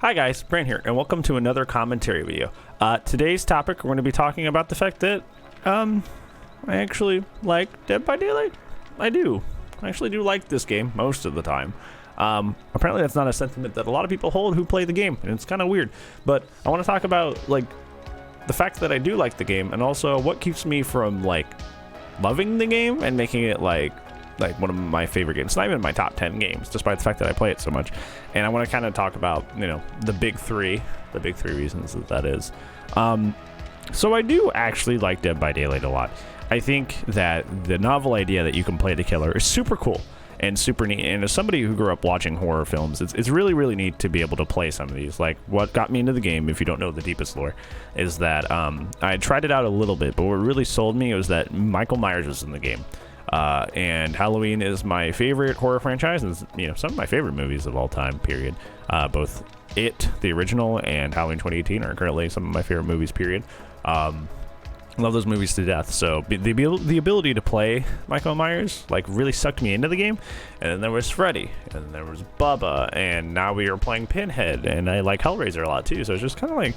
Hi guys, Brant here, and welcome to another commentary video. Today's topic, we're going to be talking about the fact that, I actually like Dead by Daylight. I actually do like this game most of the time. Apparently that's not a sentiment that a lot of people hold who play the game, and it's kind of weird. But I want to talk about, like, the fact that I do like the game, and also what keeps me from, like, loving the game and making it, like one of my favorite games. It's not even my top 10 games, despite the fact that I play it so much. And I want to kind of talk about, you know, the big three reasons that is. So I do actually like Dead by Daylight a lot. I think that the novel idea that you can play the killer is super cool and super neat. And as somebody who grew up watching horror films, it's really, really neat to be able to play some of these. Like, what got me into the game, if you don't know the deepest lore, is that I tried it out a little bit, but what really sold me was that Michael Myers was in the game. And Halloween is my favorite horror franchise, and, you know, some of my favorite movies of all time, period. Both It, the original, and Halloween 2018 are currently some of my favorite movies, period. Love those movies to death. So the ability to play Michael Myers, like, really sucked me into the game. And then there was Freddy, and then there was Bubba, and now we are playing Pinhead, and I like Hellraiser a lot too. So it's just kind of like,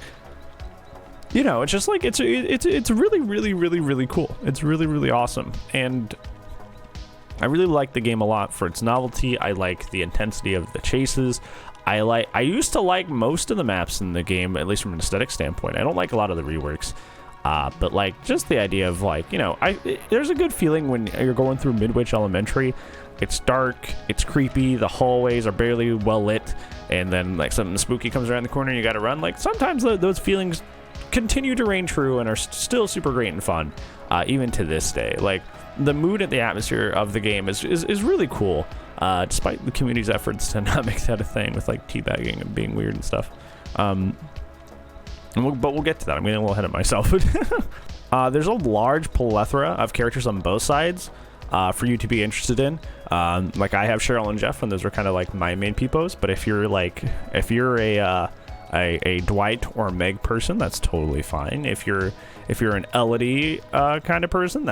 you know, it's just like, it's really, really, really, really cool. It's really, really awesome. And I really like the game a lot for its novelty. I like the intensity of the chases. I used to like most of the maps in the game, at least from an aesthetic standpoint. I don't like a lot of the reworks. But, like, just the idea of, like, you know, there's a good feeling when you're going through Midwich Elementary. It's dark, it's creepy, the hallways are barely well lit, and then, like, something spooky comes around the corner and you gotta run. Like, sometimes those feelings continue to reign true and are still super great and fun, even to this day. Like, the mood and the atmosphere of the game is really cool, despite the community's efforts to not make that a thing with, like, teabagging and being weird and stuff. But we'll get to that. I'm getting a little ahead of myself. There's a large plethora of characters on both sides for you to be interested in. Like, I have Cheryl and Jeff, and those are kind of like my main peepos. But if you're a Dwight or Meg person, that's totally fine. If you're an Elodie kind of person,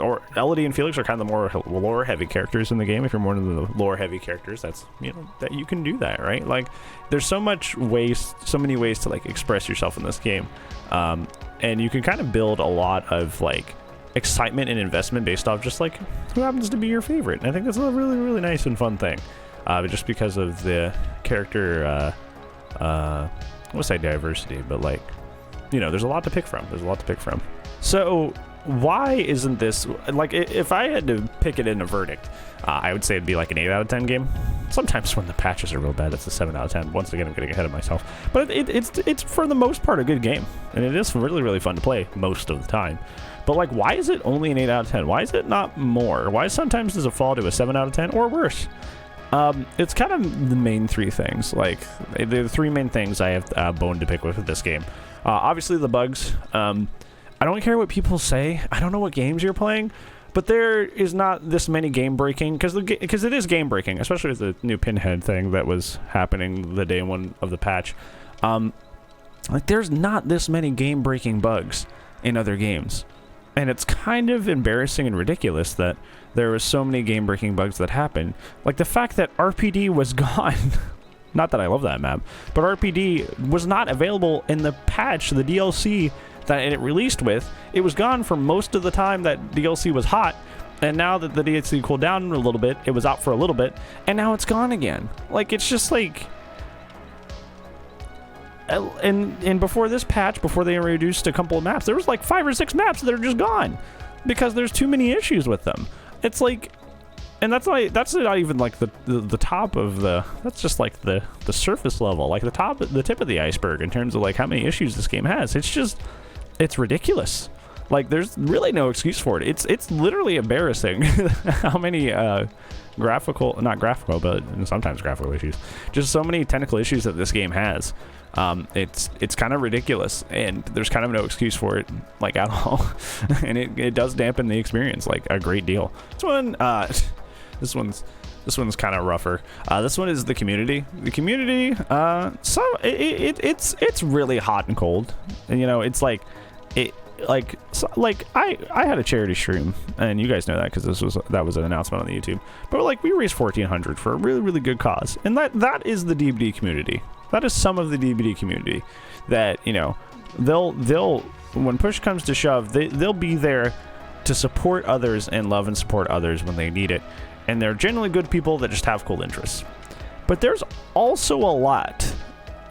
or Elodie and Felix are kind of the more lore heavy characters in the game. If you're more of the lore heavy characters, that's, you know, that you can do that, right? Like, there's so many ways to, like, express yourself in this game, and you can kind of build a lot of, like, excitement and investment based off just, like, who happens to be your favorite. And I think that's a really, really nice and fun thing, just because of the character I won't say diversity, but, like, you know, there's a lot to pick from. So why isn't this, like, if I had to pick it in a verdict, I would say it'd be like an 8 out of 10 game. Sometimes when the patches are real bad, it's a 7 out of 10. Once again, I'm getting ahead of myself, but it's for the most part a good game, and it is really, really fun to play most of the time. But, like, why is it only an 8 out of 10? Why is it not more? Why sometimes does it fall to a 7 out of 10 or worse? It's kind of the main three things. Like, the three main things I have bone to pick with this game. Obviously the bugs. I don't care what people say. I don't know what games you're playing, but there is not this many game breaking, because it is game breaking, especially with the new Pinhead thing that was happening the day one of the patch. Like, there's not this many game breaking bugs in other games. And it's kind of embarrassing and ridiculous that there was so many game-breaking bugs that happened. Like, the fact that RPD was gone. Not that I love that map, but RPD was not available in the patch, the DLC that it released with. It was gone for most of the time that DLC was hot, and now that the DLC cooled down a little bit, it was out for a little bit, and now it's gone again. Like, it's just like... And before this patch, before they introduced a couple of maps, there was like 5 or 6 maps that are just gone because there's too many issues with them. It's like, and that's not even like the top of the, that's just like the surface level, like the tip of the iceberg in terms of, like, how many issues this game has. It's ridiculous. Like, there's really no excuse for it. It's literally embarrassing how many not graphical, but sometimes graphical issues. Just so many technical issues that this game has. It's kind of ridiculous, and there's kind of no excuse for it, like, at all. And it does dampen the experience, like, a great deal. This one's kind of rougher. This one is the community. The community, so it's really hot and cold, and, you know, it's like I had a charity stream, and you guys know that because that was an announcement on the YouTube. But, like, we raised $1,400 for a really, really good cause, and that is the DBD community. That is some of the DBD community that, you know, they'll when push comes to shove, they'll be there to support others and love and support others when they need it. And they're generally good people that just have cool interests. But there's also a lot,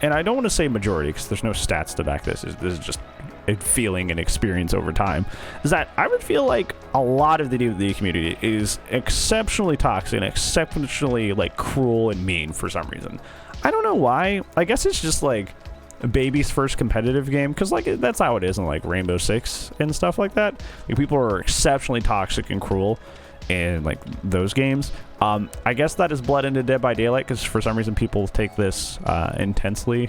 and I don't want to say majority because there's no stats to back this. This is just a feeling and experience over time, is that I would feel like a lot of the DBD community is exceptionally toxic and exceptionally like cruel and mean for some reason. I don't know why. I guess it's just like a baby's first competitive game, because like that's how it is in like Rainbow Six and stuff like that. Like, people are exceptionally toxic and cruel in like those games. I guess that is bled into Dead by Daylight because for some reason people take this intensely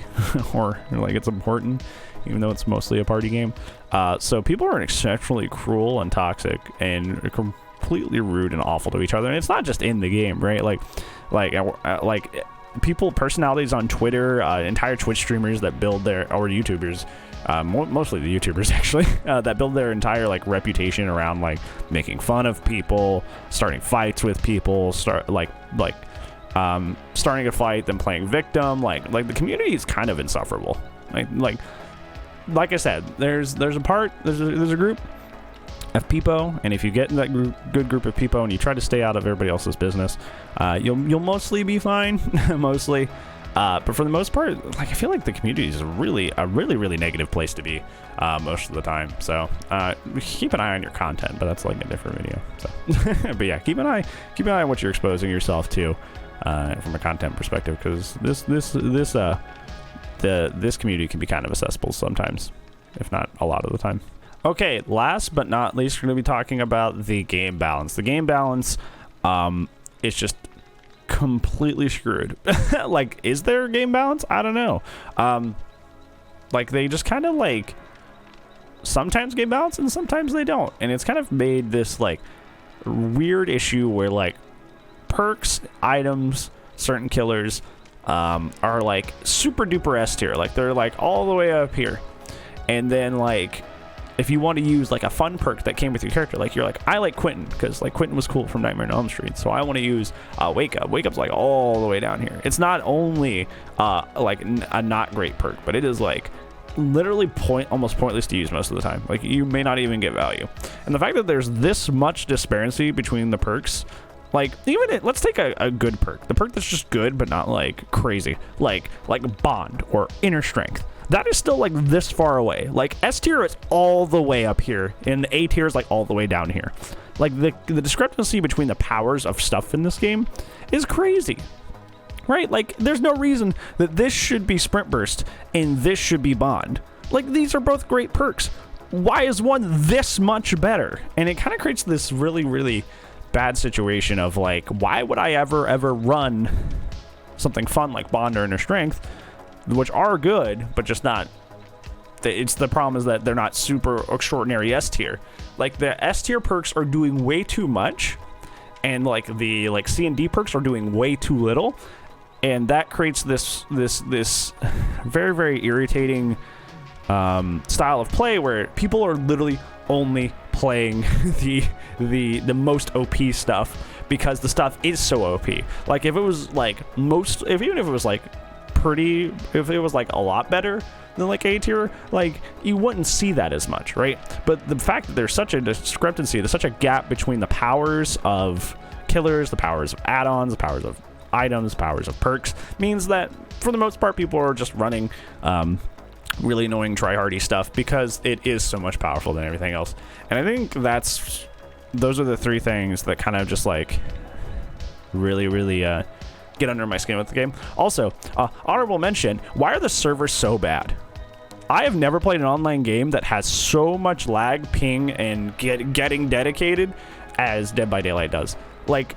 or like it's important, even though it's mostly a party game. So people are exceptionally cruel and toxic and completely rude and awful to each other. And it's not just in the game, right? Like people, personalities on Twitter, entire Twitch streamers that build their, or YouTubers, mostly the YouTubers actually, that build their entire like reputation around like making fun of people, starting fights with people, starting a fight, then playing victim. Like the community is kind of insufferable. Like I said, there's a group of people, and if you get in that good group of people and you try to stay out of everybody else's business, you'll mostly be fine. Mostly. But for the most part, like, I feel like the community is a really negative place to be most of the time. So keep an eye on your content, but that's like a different video. So, but yeah, keep an eye on what you're exposing yourself to from a content perspective, because this community can be kind of accessible sometimes, if not a lot of the time. Okay, last but not least, we're going to be talking about the game balance. The game balance is just completely screwed. Like, is there a game balance? I don't know. Like, they just kind of like sometimes game balance and sometimes they don't, and it's kind of made this like weird issue where like perks, items, certain killers are like super duper S tier. Like, they're like all the way up here, and then like if you want to use like a fun perk that came with your character, like you're like, I like Quentin because like Quentin was cool from Nightmare on Elm Street, so I want to use Wake Up. Wake Up's like all the way down here. It's not only like a not great perk, but it is like literally almost pointless to use most of the time. Like, you may not even get value. And the fact that there's this much disparity between the perks, like, let's take a good perk, the perk that's just good but not like crazy, like Bond or Inner Strength. That is still like this far away. Like, S tier is all the way up here, and A tier is like all the way down here. Like, the discrepancy between the powers of stuff in this game is crazy, right? Like, there's no reason that this should be Sprint Burst and this should be Bond. Like, these are both great perks. Why is one this much better? And it kind of creates this really bad situation of like, why would I ever run something fun like Bond or Inner Strength, which are good, but just not. It's the problem is that they're not super extraordinary S tier. Like, the S tier perks are doing way too much, and like the C and D perks are doing way too little, and that creates this very irritating style of play where people are literally only playing the most OP stuff because the stuff is so OP. Like, if it was like even if it was like if it was like a lot better than like A tier, like, you wouldn't see that as much, right? But the fact that there's such a discrepancy, there's such a gap between the powers of killers, the powers of add-ons, the powers of items, powers of perks, means that for the most part people are just running really annoying tryhardy stuff because it is so much powerful than everything else. And I think those are the three things that kind of just like really get under my skin with the game. Also, honorable mention, why are the servers so bad? I have never played an online game that has so much lag, ping, and getting dedicated as Dead by Daylight does. Like,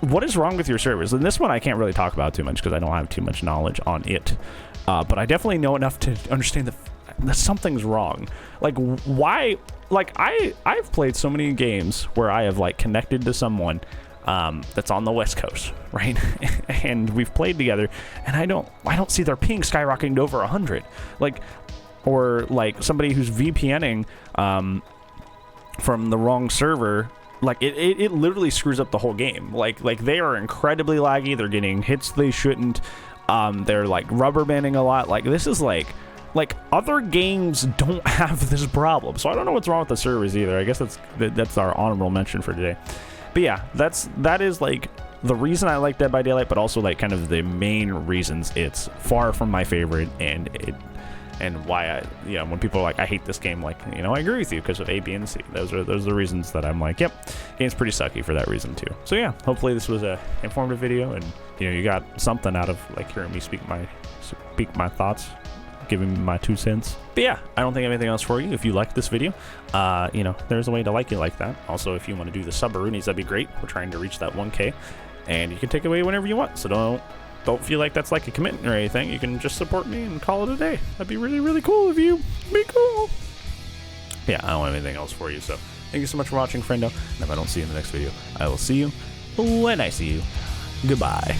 what is wrong with your servers? And this one I can't really talk about too much because I don't have too much knowledge on it. But I definitely know enough to understand that something's wrong. Like, why? Like, I've played so many games where I have like connected to someone that's on the West Coast, right? And we've played together, and I don't see their ping skyrocketing to over 100. Like, or like somebody who's VPNing from the wrong server. Like, it literally screws up the whole game. Like they are incredibly laggy. They're getting hits they shouldn't. They're like rubber banding a lot. Like this is like other games don't have this problem. So I don't know what's wrong with the servers either. I guess that's our honorable mention for today. But yeah, that is like the reason I like Dead by Daylight, but also like kind of the main reasons it's far from my favorite, and why I, you know, when people are like, I hate this game, like, you know, I agree with you because of A, B, and C. Those are the reasons that I'm like, yep, game's pretty sucky for that reason too. So yeah, hopefully this was a informative video, and you know, you got something out of like hearing me speak my thoughts, giving me my 2 cents. But yeah, I don't think anything else for you. If you liked this video, you know, there's a way to like it like that. Also, if you want to do the sub-roonies, that'd be great. We're trying to reach that 1K, and you can take away whenever you want. So don't feel like that's like a commitment or anything. You can just support me and call it a day. That'd be really, really cool of you. Be cool. Yeah, I don't have anything else for you. So thank you so much for watching, friendo. And if I don't see you in the next video, I will see you when I see you. Goodbye.